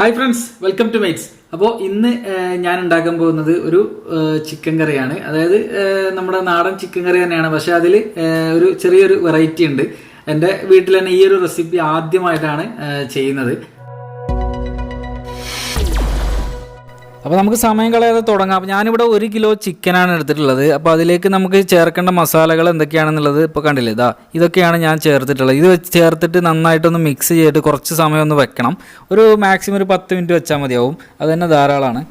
Hi friends, welcome to mates. അപ്പോൾ ഇന്ന് ഞാൻ ഉണ്ടാക്കാൻ പോകുന്നത് ഒരു ചിക്കൻ കറിയാണ്. അതായത് നമ്മുടെ നാടൻ ചിക്കൻ കറി തന്നെയാണ്, പക്ഷെ അതിൽ ഒരു ചെറിയൊരു വെറൈറ്റി ഉണ്ട്. എൻ്റെ വീട്ടിൽ തന്നെ ഈ ഒരു റെസിപ്പി ആദ്യമായിട്ടാണ് ചെയ്യുന്നത്. അപ്പോൾ നമുക്ക് സമയം കളയാതെ തുടങ്ങാം. അപ്പോൾ ഞാനിവിടെ 1 കിലോ ചിക്കനാണ് എടുത്തിട്ടുള്ളത്. അപ്പോൾ അതിലേക്ക് നമുക്ക് ചേർക്കേണ്ട മസാലകൾ എന്തൊക്കെയാണെന്നുള്ളത് ഇപ്പോൾ കണ്ടില്ലേ, ഇതൊക്കെയാണ് ഞാൻ ചേർത്തിട്ടുള്ളത്. ഇത് ചേർത്തിട്ട് നന്നായിട്ടൊന്ന് മിക്സ് ചെയ്തിട്ട് കുറച്ച് സമയം ഒന്ന് വെക്കണം. മാക്സിമം ഒരു 10 മിനിറ്റ് വെച്ചാൽ മതിയാവും. അത് തന്നെ ധാരാളമാണ്.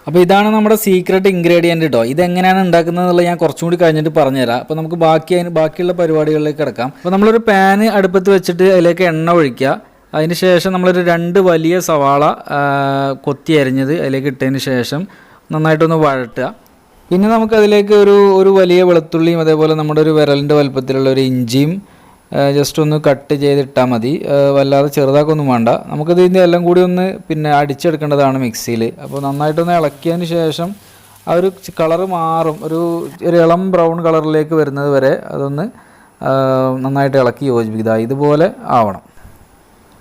അപ്പോൾ ഇതാണ് നമ്മുടെ സീക്രട്ട് ഇൻഗ്രീഡിയൻറ്റ് കേട്ടോ. ഇതെങ്ങനെയാണ് ഉണ്ടാക്കുന്നത് എന്നുള്ളത് ഞാൻ കുറച്ചും കൂടി കഴിഞ്ഞിട്ട് പറഞ്ഞുതരാം. അപ്പോൾ നമുക്ക് ബാക്കിയുള്ള പരിപാടികളിലേക്ക് കിടക്കാം. അപ്പോൾ നമ്മളൊരു പാന് അടുപ്പത്ത് വെച്ചിട്ട് അതിലേക്ക് എണ്ണ ഒഴിക്കുക. അതിന് ശേഷം നമ്മളൊരു 2 വലിയ സവാള കൊത്തി അരിഞ്ഞത് അതിലേക്ക് ഇട്ടതിന് ശേഷം നന്നായിട്ടൊന്ന് വഴട്ടുക. പിന്നെ നമുക്കതിലേക്ക് ഒരു വലിയ വെളുത്തുള്ളിയും അതേപോലെ നമ്മുടെ ഒരു വിരലിൻ്റെ വലുപ്പത്തിലുള്ള ഒരു ഇഞ്ചിയും ജസ്റ്റ് ഒന്ന് കട്ട് ചെയ്തിട്ടാൽ മതി. വല്ലാതെ ചെറുതാക്കൊന്നും വേണ്ട. നമുക്കത് ഇതിൻ്റെ എല്ലാം കൂടി ഒന്ന് അടിച്ചെടുക്കേണ്ടതാണ് മിക്സിയിൽ. അപ്പോൾ നന്നായിട്ടൊന്ന് ഇളക്കിയതിന് ശേഷം ആ ഒരു കളറ് മാറും, ഒരു ഇളം ബ്രൗൺ കളറിലേക്ക് വരുന്നത് വരെ അതൊന്ന് നന്നായിട്ട് ഇളക്കി യോജിപ്പിക്കുക. ഇതുപോലെ ആവണം.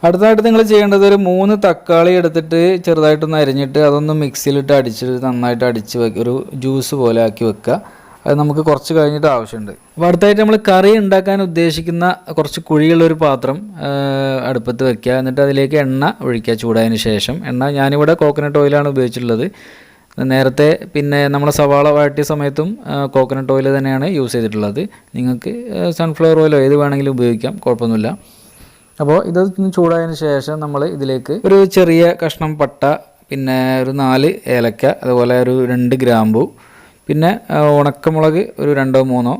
അടുത്തതായിട്ട് നിങ്ങൾ ചെയ്യേണ്ടത് ഒരു 3 തക്കാളി എടുത്തിട്ട് ചെറുതായിട്ടൊന്ന് അരിഞ്ഞിട്ട് അതൊന്ന് മിക്സിയിലിട്ട് അടിച്ചിട്ട് നന്നായിട്ട് അടിച്ച് ഒരു ജ്യൂസ് പോലെ ആക്കി വെക്കുക. അത് നമുക്ക് കുറച്ച് കഴിഞ്ഞിട്ട് ആവശ്യമുണ്ട്. അപ്പോൾ അടുത്തായിട്ട് നമ്മൾ കറി ഉണ്ടാക്കാൻ ഉദ്ദേശിക്കുന്ന കുറച്ച് കുഴിയുള്ളൊരു പാത്രം അടുപ്പത്ത് വെക്കുക. എന്നിട്ട് അതിലേക്ക് എണ്ണ ഒഴിക്കുക. ചൂടായതിന് ശേഷം ഞാനിവിടെ കോക്കനട്ട് ഓയിലാണ് ഉപയോഗിച്ചിട്ടുള്ളത്. നേരത്തെ നമ്മളെ സവാള വഴറ്റിയ സമയത്തും കോക്കനട്ട് ഓയിൽ തന്നെയാണ് യൂസ് ചെയ്തിട്ടുള്ളത്. നിങ്ങൾക്ക് സൺഫ്ലവർ ഓയിലോ ഏത് വേണമെങ്കിലും ഉപയോഗിക്കാം, കുഴപ്പമൊന്നുമില്ല. അപ്പോൾ ഇതൊന്ന് ചൂടായതിന് ശേഷം നമ്മൾ ഇതിലേക്ക് ഒരു ചെറിയ കഷ്ണം പട്ട, പിന്നെ ഒരു 4 ഏലക്ക, അതുപോലെ ഒരു 2 ഗ്രാമ്പു, പിന്നെ ഉണക്കമുളക് ഒരു 2-3,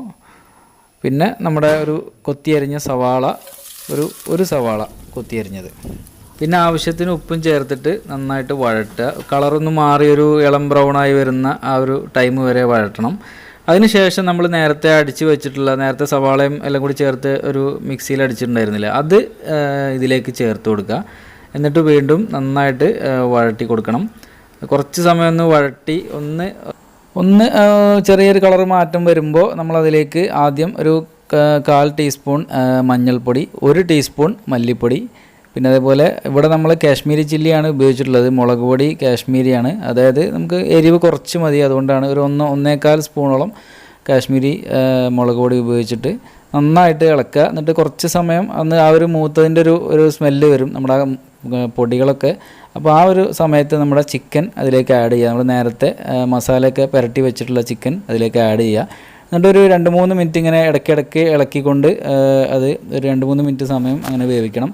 പിന്നെ നമ്മുടെ ഒരു കൊത്തിയരിഞ്ഞ സവാള, ഒരു സവാള കൊത്തിയരിഞ്ഞത്, പിന്നെ ആവശ്യത്തിന് ഉപ്പും ചേർത്തിട്ട് നന്നായിട്ട് വഴട്ടുക. കളറൊന്ന് മാറി ഒരു ഇളം ബ്രൗണായി വരുന്ന ആ ഒരു ടൈം വരെ വഴറ്റണം. അതിനുശേഷം നമ്മൾ നേരത്തെ സവാളയും എല്ലാം കൂടി ചേർത്ത് ഒരു മിക്സിയിൽ അടിച്ചിട്ടുണ്ടായിരുന്നില്ല, അത് ഇതിലേക്ക് ചേർത്ത് കൊടുക്കുക. എന്നിട്ട് വീണ്ടും നന്നായിട്ട് വഴറ്റി കൊടുക്കണം. കുറച്ച് സമയം ഒന്ന് വഴറ്റി ഒന്ന് ചെറിയൊരു കളർ മാറ്റം വരുമ്പോൾ നമ്മളതിലേക്ക് ആദ്യം ഒരു 1/4 ടീസ്പൂൺ മഞ്ഞൾപ്പൊടി, 1 ടീസ്പൂൺ മല്ലിപ്പൊടി, പിന്നെ അതേപോലെ ഇവിടെ നമ്മൾ കാശ്മീരി ചില്ലിയാണ് ഉപയോഗിച്ചിട്ടുള്ളത്. മുളക് പൊടി കാശ്മീരിയാണ്, അതായത് നമുക്ക് എരിവ് കുറച്ച് മതി. അതുകൊണ്ടാണ് ഒരു 1-1.25 സ്പൂണോളം കാശ്മീരി മുളക് പൊടി ഉപയോഗിച്ചിട്ട് നന്നായിട്ട് ഇളക്കുക. എന്നിട്ട് കുറച്ച് സമയം ആ ഒരു മൂത്തതിൻ്റെ ഒരു സ്മെല്ല് വരും നമ്മുടെ പൊടികളൊക്കെ. അപ്പോൾ ആ ഒരു സമയത്ത് നമ്മുടെ ചിക്കൻ അതിലേക്ക് ആഡ് ചെയ്യുക. നമ്മൾ നേരത്തെ മസാലയൊക്കെ പുരട്ടി വെച്ചിട്ടുള്ള ചിക്കൻ അതിലേക്ക് ആഡ് ചെയ്യുക. എന്നിട്ട് ഒരു 2-3 മിനിറ്റ് ഇങ്ങനെ ഇടയ്ക്കിടയ്ക്ക് ഇളക്കിക്കൊണ്ട് അത് ഒരു 2-3 മിനിറ്റ് സമയം അങ്ങനെ വേവിക്കണം.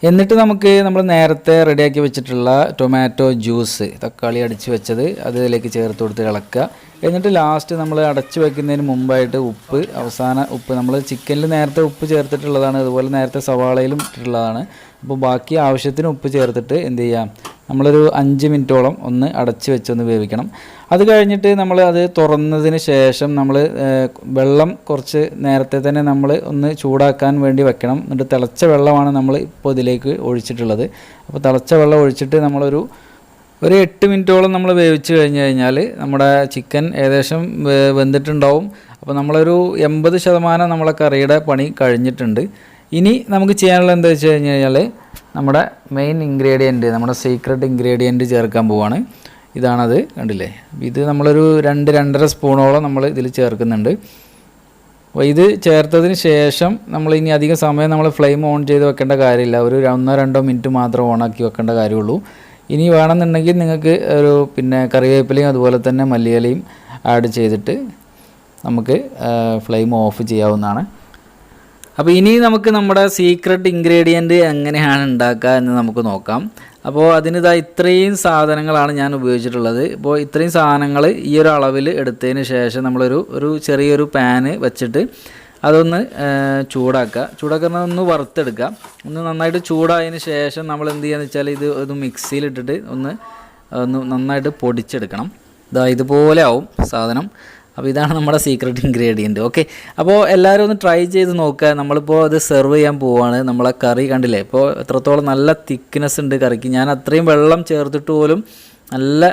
എന്നിട്ട് നമുക്ക് നമ്മൾ നേരത്തെ റെഡിയാക്കി വെച്ചിട്ടുള്ള ടൊമാറ്റോ ജ്യൂസ്, തക്കാളി അടിച്ച് വെച്ചത് അതിലേക്ക് ചേർത്ത് കൊടുത്ത് ഇളക്കുക. എന്നിട്ട് ലാസ്റ്റ് നമ്മൾ അടച്ച് വയ്ക്കുന്നതിന് മുമ്പായിട്ട് അവസാന ഉപ്പ് നമ്മൾ ചിക്കനിൽ നേരത്തെ ഉപ്പ് ചേർത്തിട്ടുള്ളതാണ്, അതുപോലെ നേരത്തെ സവാളയിലും ഇട്ടിട്ടുള്ളതാണ്. അപ്പോൾ ബാക്കി ആവശ്യത്തിന് ഉപ്പ് ചേർത്തിട്ട് എന്ത് ചെയ്യാം, നമ്മളൊരു 5 മിനിറ്റോളം ഒന്ന് അടച്ച് വെച്ചൊന്ന് വേവിക്കണം. അത് കഴിഞ്ഞിട്ട് നമ്മൾ അത് തുറന്നതിന് ശേഷം നമ്മൾ വെള്ളം കുറച്ച് നേരത്തെ തന്നെ നമ്മൾ ഒന്ന് ചൂടാക്കാൻ വേണ്ടി വെക്കണം. എന്നിട്ട് തിളച്ച വെള്ളമാണ് നമ്മൾ ഇപ്പോൾ ഇതിലേക്ക് ഒഴിച്ചിട്ടുള്ളത്. അപ്പോൾ തിളച്ച വെള്ളം ഒഴിച്ചിട്ട് നമ്മളൊരു 8 മിനിറ്റോളം നമ്മൾ വേവിച്ച് കഴിഞ്ഞാൽ നമ്മുടെ ചിക്കൻ ഏകദേശം വെന്തിട്ടുണ്ടാവും. അപ്പോൾ നമ്മളൊരു 80% നമ്മളെ കറിയുടെ പണി കഴിഞ്ഞിട്ടുണ്ട്. ഇനി നമുക്ക് ചെയ്യാനുള്ള എന്താ വെച്ച് കഴിഞ്ഞാൽ നമ്മുടെ മെയിൻ ഇൻഗ്രീഡിയൻറ്റ്, നമ്മുടെ സീക്രട്ട് ഇൻഗ്രീഡിയൻറ്റ് ചേർക്കാൻ പോവാണ്. ഇതാണത്, കണ്ടില്ലേ. ഇത് നമ്മളൊരു 2-2.5 സ്പൂണോളം നമ്മൾ ഇതിൽ ചേർക്കുന്നുണ്ട്. അപ്പോൾ ഇത് ചേർത്തതിന് ശേഷം നമ്മൾ ഇനി അധികം സമയം നമ്മൾ ഫ്ലെയിം ഓൺ ചെയ്ത് വെക്കേണ്ട കാര്യമില്ല. ഒരു 1-2 മിനിറ്റ് മാത്രം ഓണാക്കി വെക്കേണ്ട കാര്യമുള്ളൂ. ഇനി വേണമെന്നുണ്ടെങ്കിൽ നിങ്ങൾക്ക് ഒരു കറിവേപ്പിലയും അതുപോലെ തന്നെ മല്ലിയിലയും ആഡ് ചെയ്തിട്ട് നമുക്ക് ഫ്ലെയിം ഓഫ് ചെയ്യാവുന്നതാണ്. അപ്പോൾ ഇനി നമുക്ക് നമ്മുടെ സീക്രട്ട് ഇൻഗ്രീഡിയൻറ്റ് എങ്ങനെയാണ് ഉണ്ടാക്കുക എന്ന് നമുക്ക് നോക്കാം. അപ്പോൾ ഇത്രയും സാധനങ്ങളാണ് ഞാൻ ഉപയോഗിച്ചിട്ടുള്ളത്. ഇപ്പോൾ ഇത്രയും സാധനങ്ങൾ ഈ ഒരു അളവിൽ എടുത്തതിന് ശേഷം നമ്മളൊരു ചെറിയൊരു പാന് വെച്ചിട്ട് അതൊന്ന് ചൂടാക്കുക, ഒന്ന് വറുത്തെടുക്കുക. ഒന്ന് നന്നായിട്ട് ചൂടായതിന് ശേഷം നമ്മൾ എന്ത് ചെയ്യുകയെന്ന് വെച്ചാൽ ഇത് മിക്സിയിലിട്ടിട്ട് ഒന്ന് നന്നായിട്ട് പൊടിച്ചെടുക്കണം. ഇതുപോലെ ആവും സാധനം. അപ്പോൾ ഇതാണ് നമ്മുടെ സീക്രട്ട് ഇൻഗ്രീഡിയൻറ്റ്. ഓക്കെ, അപ്പോൾ എല്ലാവരും ഒന്ന് ട്രൈ ചെയ്ത് നോക്കുക. നമ്മളിപ്പോൾ അത് സെർവ് ചെയ്യാൻ പോവുകയാണ്. നമ്മളെ കറി കണ്ടില്ലേ, ഇപ്പോൾ എത്രത്തോളം നല്ല തിക്നെസ് ഉണ്ട് കറിക്ക്. ഞാൻ അത്രയും വെള്ളം ചേർത്തിട്ട് പോലും നല്ല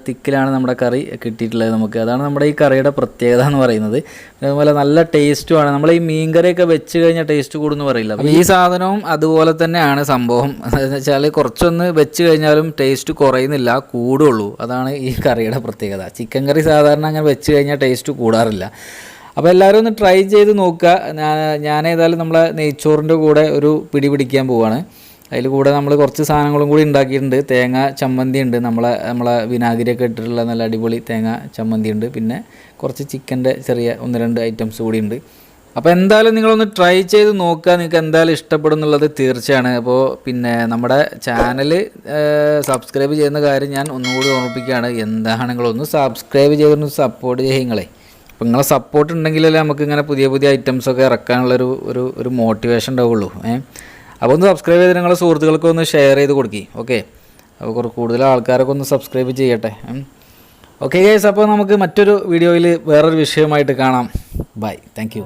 തിക്കിലാണ് നമ്മുടെ കറി കിട്ടിയിട്ടുള്ളത് നമുക്ക്. അതാണ് നമ്മുടെ ഈ കറിയുടെ പ്രത്യേകത എന്ന് പറയുന്നത്. അതുപോലെ നല്ല ടേസ്റ്റുമാണ്. നമ്മൾ ഈ മീൻ കറിയൊക്കെ വെച്ച് കഴിഞ്ഞാൽ ടേസ്റ്റ് കൂടുമെന്ന് പറയില്ല. അപ്പോൾ ഈ സാധനവും അതുപോലെ തന്നെയാണ് സംഭവം. അതെന്ന് വെച്ചാൽ കുറച്ചൊന്ന് വെച്ച് കഴിഞ്ഞാലും ടേസ്റ്റ് കുറയുന്നില്ല, കൂടുള്ളൂ. അതാണ് ഈ കറിയുടെ പ്രത്യേകത. ചിക്കൻ കറി സാധാരണ അങ്ങനെ വെച്ച് കഴിഞ്ഞാൽ ടേസ്റ്റ് കൂടാറില്ല. അപ്പോൾ എല്ലാവരും ഒന്ന് ട്രൈ ചെയ്ത് നോക്കുക. ഞാനേതായാലും നമ്മളെ നെയ്ച്ചോറിൻ്റെ കൂടെ ഒരു പിടി പിടിക്കാൻ പോവുകയാണ്. അതിൽ കൂടെ നമ്മൾ കുറച്ച് സാധനങ്ങളും കൂടി ഉണ്ടാക്കിയിട്ടുണ്ട്. തേങ്ങ ചമ്മന്തി ഉണ്ട്, നമ്മളെ വിനാഗിരിയൊക്കെ ഇട്ടിട്ടുള്ള നല്ല അടിപൊളി തേങ്ങ ചമ്മന്തി ഉണ്ട്. പിന്നെ കുറച്ച് ചിക്കൻ്റെ ചെറിയ 1-2 ഐറ്റംസ് കൂടി ഉണ്ട്. അപ്പോൾ എന്തായാലും നിങ്ങളൊന്ന് ട്രൈ ചെയ്ത് നോക്കുക. നിങ്ങൾക്ക് എന്തായാലും ഇഷ്ടപ്പെടും എന്നുള്ളത് തീർച്ചയാണ്. അപ്പോൾ പിന്നെ നമ്മുടെ ചാനൽ സബ്സ്ക്രൈബ് ചെയ്യുന്ന കാര്യം ഞാൻ ഒന്നുകൂടി ഓർമ്മിപ്പിക്കുകയാണ്. എന്താണെങ്കിലൊന്ന് സബ്സ്ക്രൈബ് ചെയ്തൊന്ന് സപ്പോർട്ട് ചെയ്യുങ്ങളെ. അപ്പോൾ നിങ്ങളെ സപ്പോർട്ട് ഉണ്ടെങ്കിലല്ലേ നമുക്ക് ഇങ്ങനെ പുതിയ പുതിയ ഐറ്റംസൊക്കെ ഇറക്കാനുള്ളൊരു ഒരു മോട്ടിവേഷൻ ഉണ്ടാവുള്ളൂ. അപ്പോൾ ഒന്ന് സബ്സ്ക്രൈബ് ചെയ്ത് നിങ്ങളുടെ സുഹൃത്തുക്കൾക്ക് ഒന്ന് ഷെയർ ചെയ്ത് കൊടുക്കി. ഓക്കെ, അപ്പോൾ കൂടുതൽ ആൾക്കാരൊക്കെ ഒന്ന് സബ്സ്ക്രൈബ് ചെയ്യട്ടെ. ഓക്കെ ഗൈസ്, അപ്പോൾ നമുക്ക് മറ്റൊരു വീഡിയോയിൽ വേറൊരു വിഷയമായിട്ട് കാണാം. Bye, thank U.